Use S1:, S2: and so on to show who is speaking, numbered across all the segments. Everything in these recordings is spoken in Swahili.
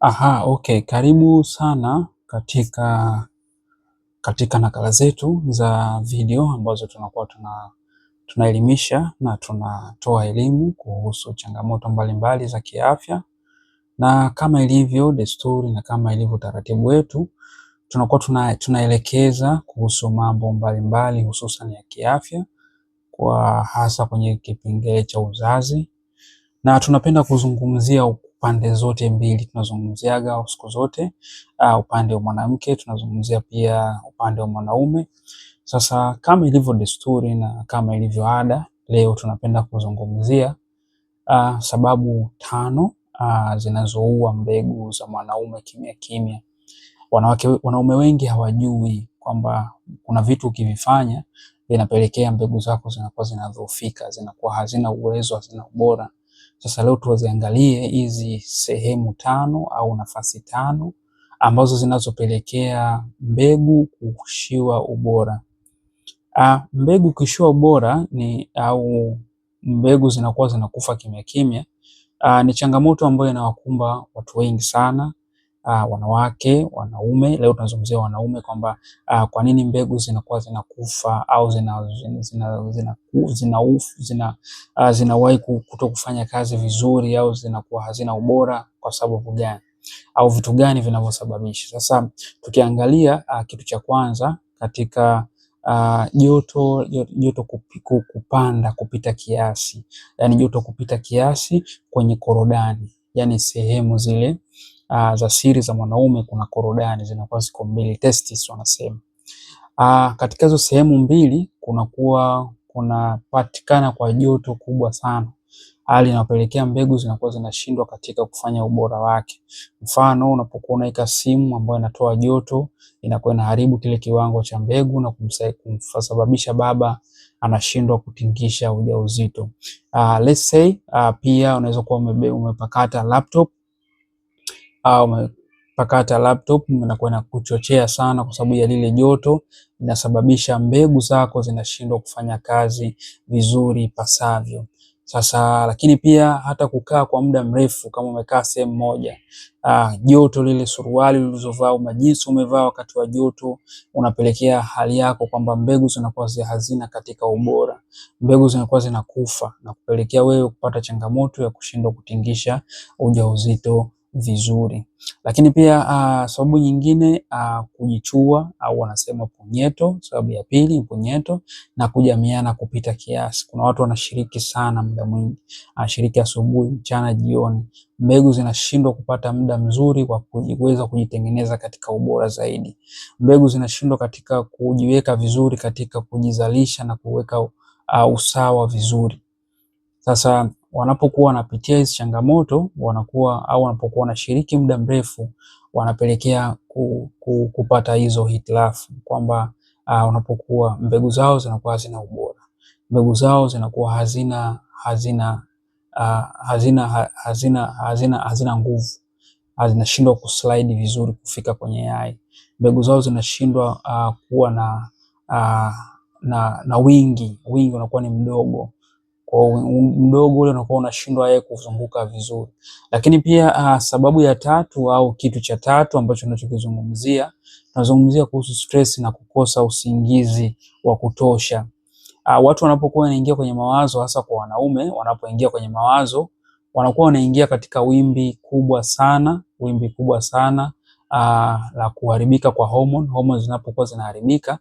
S1: Okay. Karibu sana katika nakala zetu za video ambazo tunakuwa tunaelimisha na tunatoa elimu kuhusu changamoto mbalimbali za kiafya, na kama ilivyo desturi na kama ilivyo utaratibu wetu, tunakuwa tunaelekeza kuhusu mambo mbalimbali hususan ya kiafya, kwa hasa kwenye kipengele cha uzazi, na tunapenda kuzungumzia pande zote mbili. Tunazungumziaga siku zote upande wa mwanamke, tunazungumzia pia upande wa mwanaume. Sasa kama ilivyo desturi na kama ilivyo ada, leo tunapenda kuzungumzia sababu 5 zinazoua mbegu za mwanaume kimya kimya. Wanaume wengi hawajui kwamba kuna vitu ukivifanya vinapelekea mbegu zako zinakuwa zinadhoofika, zinakuwa hazina uwezo, hazina ubora. Sasa leo tuziangalie hizi sehemu 5 au nafasi 5 ambazo zinazopelekea mbegu kuishiwa ubora. Mbegu kuishiwa ubora au mbegu zinakuwa zinakufa kimya kimya, ni changamoto ambayo inawakumba watu wengi sana, wanawake, wanaume. Leo tunazungumzia wanaume kwamba kwa nini mbegu zinakuwa zinakufa au zinawahi kuto kufanya kazi vizuri au zinakuwa hazina ubora, kwa sababu gani au vitu gani vinavyosababisha. Sasa tukiangalia kitu cha kwanza katika joto kupanda kupita kiasi, yani joto kupita kiasi kwenye korodani, yani sehemu zile za siri za mwanaume. Kuna korodani zinakuwa ziko mbili, testis wanasema. Katika hizo sehemu mbili kunapatikana kwa joto kubwa sana, hali inapelekea mbegu zinakuwa zinashindwa katika kufanya ubora wake. Mfano, unapokuwa unaweka simu ambayo inatoa joto, inakuwa inaharibu kile kiwango cha mbegu na kumsababisha baba anashindwa kutingisha ujauzito. Let's say pia unaweza kuwa umepakata laptop inakuwa inakuchochea sana kwa sababu ya lile joto, inasababisha mbegu zako zinashindwa kufanya kazi vizuri ipasavyo. Sasa lakini pia hata kukaa kwa muda mrefu, kama umekaa sehemu moja, joto lile, suruali ulizovaa au majinsi umevaa wakati wa joto, unapelekea hali yako kwamba mbegu zinakuwa hazina katika ubora, mbegu zinakuwa zinakufa na kupelekea wewe kupata changamoto ya kushindwa kutingisha ujauzito vizuri. Lakini pia sababu nyingine, kujichua au wanasema punyeto. Sababu ya pili punyeto na kujamiana kupita kiasi. Kuna watu wanashiriki sana muda mwingi, anashiriki asubuhi, mchana, jioni, mbegu zinashindwa kupata muda mzuri wa kuweza kujitengeneza katika ubora zaidi. Mbegu zinashindwa katika kujiweka vizuri katika kujizalisha na kuweka usawa vizuri. Sasa wanapokuwa wanapitia hizi changamoto, wanapokuwa wanashiriki muda mrefu, wanapelekea kupata hizo hitilafu, kwamba wanapokuwa mbegu zao zinakuwa hazina ubora, mbegu zao zinakuwa hazina nguvu, zinashindwa kuslide vizuri kufika kwenye yai, mbegu zao zinashindwa kuwa na wingi unakuwa ni mdogo, kwa mdogo ule unakuwa unashindwa yeye kuzunguka vizuri. Lakini pia sababu ya tatu au kitu cha tatu ambacho tunachokizungumzia, tunazungumzia kuhusu stress na kukosa usingizi wa kutosha. Watu wanapokuwa wanaingia kwenye mawazo, hasa kwa wanaume, wanapoingia kwenye mawazo wanakuwa wanaingia katika wimbi kubwa sana la kuharibika kwa hormone zinapokuwa zinaharibika,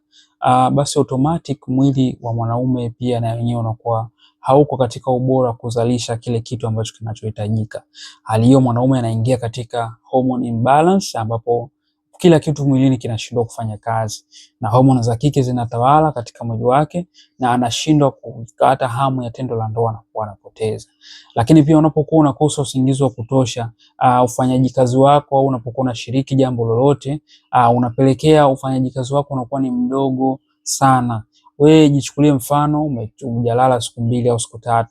S1: basi automatic mwili wa mwanaume pia na wenyewe unakuwa hauko katika ubora kuzalisha kile kitu ambacho kinachohitajika. Hali hiyo mwanaume anaingia katika hormone imbalance, ambapo kila kitu mwilini kinashindwa kufanya kazi na hormone za kike zinatawala katika mwili wake, na anashindwa kupata hamu ya tendo la ndoa na kuwa anapoteza. Lakini pia unapokuwa unakosa usingizi wa kutosha, ufanyaji kazi wako au unapokuwa unashiriki jambo lolote, unapelekea ufanyaji kazi wako unakuwa ni mdogo sana. Wewe jichukulie mfano, hujalala siku 2 au siku 3,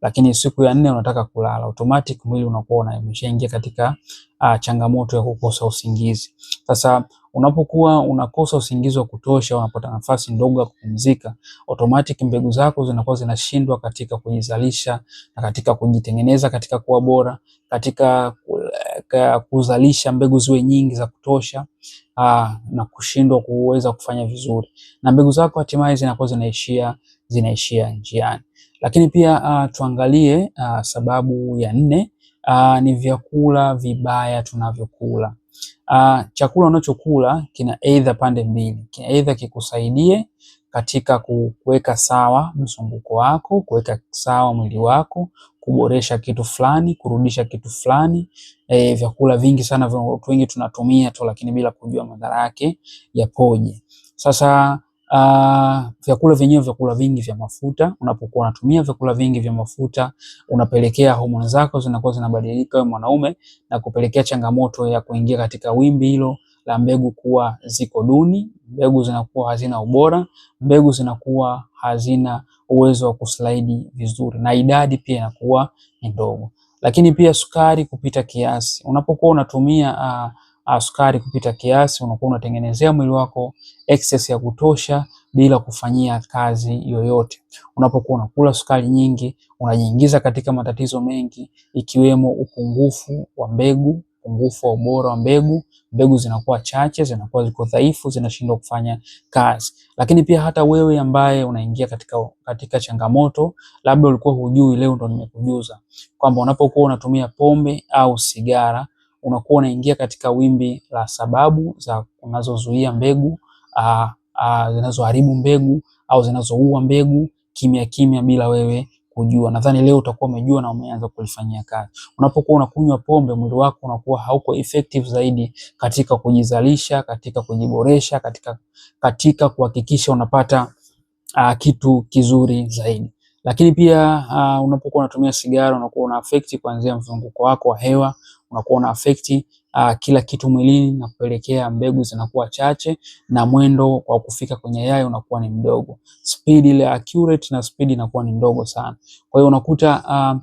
S1: lakini siku ya 4 unataka kulala, automatic mwili unakuwa umeshaingia katika changamoto ya kukosa usingizi. Sasa Unapokuwa unakosa usingizi wa kutosha, unapata nafasi ndogo ya kupumzika, automatic mbegu zako zinakuwa zinashindwa katika kujizalisha na katika kujitengeneza, katika kuwa bora, katika kuzalisha mbegu ziwe nyingi za kutosha, na kushindwa kuweza kufanya vizuri, na mbegu zako hatimaye zinakuwa zinaishia njiani. Lakini pia tuangalie sababu ya 4, ni vyakula vibaya tunavyokula. Chakula unachokula kina either pande mbili, kina either kikusaidie katika kuweka sawa mzunguko wako, kuweka sawa mwili wako, kuboresha kitu fulani, kurudisha kitu fulani. Vyakula vingi sana watu wengi tunatumia tu, lakini bila kujua madhara yake yapoje. Sasa vyakula vyenyewe, vyakula vingi vya mafuta, unapokuwa unatumia vyakula vingi vya mafuta, unapelekea homoni zako zinakuwa zinabadilika wewe mwanaume, na kupelekea changamoto ya kuingia katika wimbi hilo la mbegu kuwa ziko duni, mbegu zinakuwa hazina ubora, mbegu zinakuwa hazina uwezo wa kuslide vizuri, na idadi pia inakuwa ndogo. Lakini pia sukari kupita kiasi. Unapokuwa unatumia sukari kupita kiasi, unakuwa unatengenezea mwili wako excess ya kutosha bila kufanyia kazi yoyote. Unapokuwa unakula sukari nyingi, unajiingiza katika matatizo mengi, ikiwemo upungufu wa mbegu, upungufu wa ubora wa mbegu. Mbegu zinakuwa chache, zinakuwa ziko dhaifu, zinashindwa kufanya kazi. Lakini pia hata wewe ambaye unaingia katika changamoto, labda ulikuwa hujui, leo ndo nimekujuza kwamba unapokuwa unatumia pombe au sigara, unakuwa unaingia katika wimbi la sababu za unazozuia mbegu, zinazoharibu mbegu au zinazoua mbegu kimya kimya bila wewe kujua. Nadhani leo utakuwa umejua na umeanza kulifanyia kazi. Unapokuwa unakunywa pombe, mwili wako unakuwa hauko effective zaidi katika kujizalisha, katika kujiboresha, katika kuhakikisha unapata kitu kizuri zaidi. Lakini pia unapokuwa unatumia sigara, unakuwa una affect kuanzia mzunguko wako wa hewa, unakuwa una affect kila kitu mwilini, na kupelekea mbegu zinakuwa chache na mwendo wa kufika kwenye yai unakuwa ni mdogo. Speed ile accurate na speed inakuwa ni ndogo sana. Kwa hiyo unakuta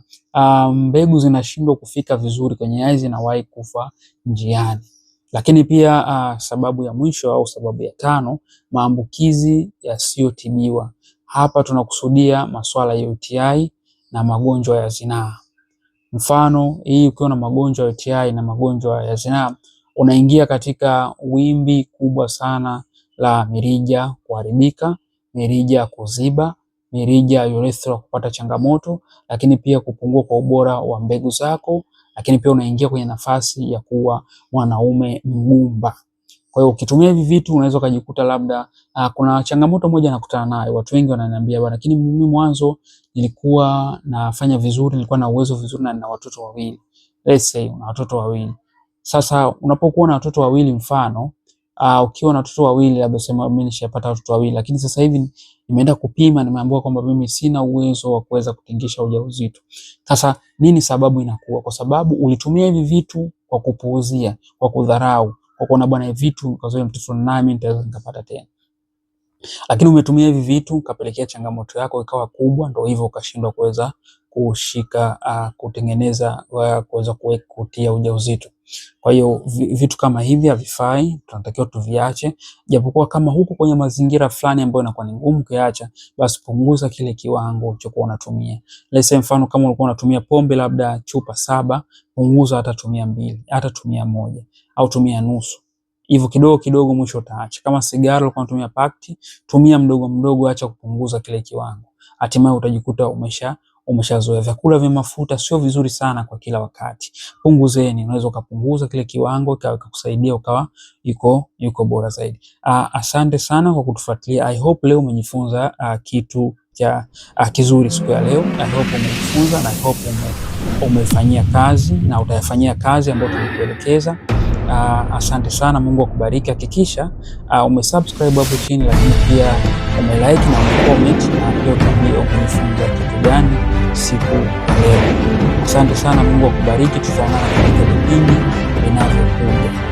S1: mbegu zinashindwa kufika vizuri kwenye yai, zinawahi kufa njiani. Lakini pia sababu ya mwisho au sababu ya 5, maambukizi yasiyotibiwa. Hapa tunakusudia masuala ya UTI na magonjwa ya zinaa. Mfano, hii ukiwa na magonjwa ya UTI na magonjwa ya zinaa, unaingia katika wimbi kubwa sana la mirija kuharibika, mirija kuziba, mirija ya urethra kupata changamoto, lakini pia kupungua kwa ubora wa mbegu zako, lakini pia unaingia kwenye nafasi ya kuwa mwanaume mgumba. Kwa hiyo ukitumia hivi vitu unaweza kujikuta labda kuna changamoto moja nakutana nayo. Watu wengi wananiambia bwana, lakini mimi mwanzo nilikuwa nafanya vizuri, nilikuwa na uwezo vizuri na nina watoto wawili. Let's say una watoto wawili. Sasa unapokuwa na watoto wawili, mfano ukiwa na watoto wawili, labda sema mimi nishapata watoto wawili, lakini sasa hivi nimeenda kupima, nimeambiwa kwamba mimi sina uwezo wa kuweza kutingisha ujauzito. Sasa nini sababu inakuwa? Kwa sababu ulitumia hivi vitu kwa kupuuzia, kwa kudharau, kwa kuona bwana hivi vitu kazoea mtoto nami nitaweza nikapata tena. Lakini umetumia hivi vitu kapelekea changamoto yako ikawa kubwa, ndio hivyo ukashindwa kuweza kushika kutengeneza kuweza kutia ujauzito. Kwa hiyo vitu kama hivi havifai, tunatakiwa tuviache. Japokuwa kama huko kwenye mazingira fulani ambayo inakuwa ni ngumu kuacha, basi punguza kile kiwango ulichokuwa unatumia. Let's say mfano kama ulikuwa unatumia pombe labda chupa 7, punguza hata tumia 2, hata tumia 1 au tumia nusu. Hivyo kidogo kidogo mwisho utaacha. Kama sigara ulikuwa unatumia pakti, tumia mdogo mdogo, acha kupunguza kile kiwango. Hatimaye utajikuta umeshazoea. Vyakula vya mafuta sio vizuri sana kwa kila wakati. Punguzeni, unaweza ukapunguza kile kiwango ikakusaidia ukawa yuko bora zaidi. Asante sana kwa kutufuatilia. I hope leo umejifunza kitu cha kizuri siku ya leo. I hope umejifunza na I hope umefanyia kazi na utayafanyia kazi ambayo tumekuelekeza. Asante sana, Mungu akubariki. Hakikisha umesubscribe hapo chini, lakini pia umelike na umecomment, na pia utaambia umejifunza kitu gani siku leo. Asante sana, Mungu akubariki. Tutaonana katika vipindi vinavyokuja.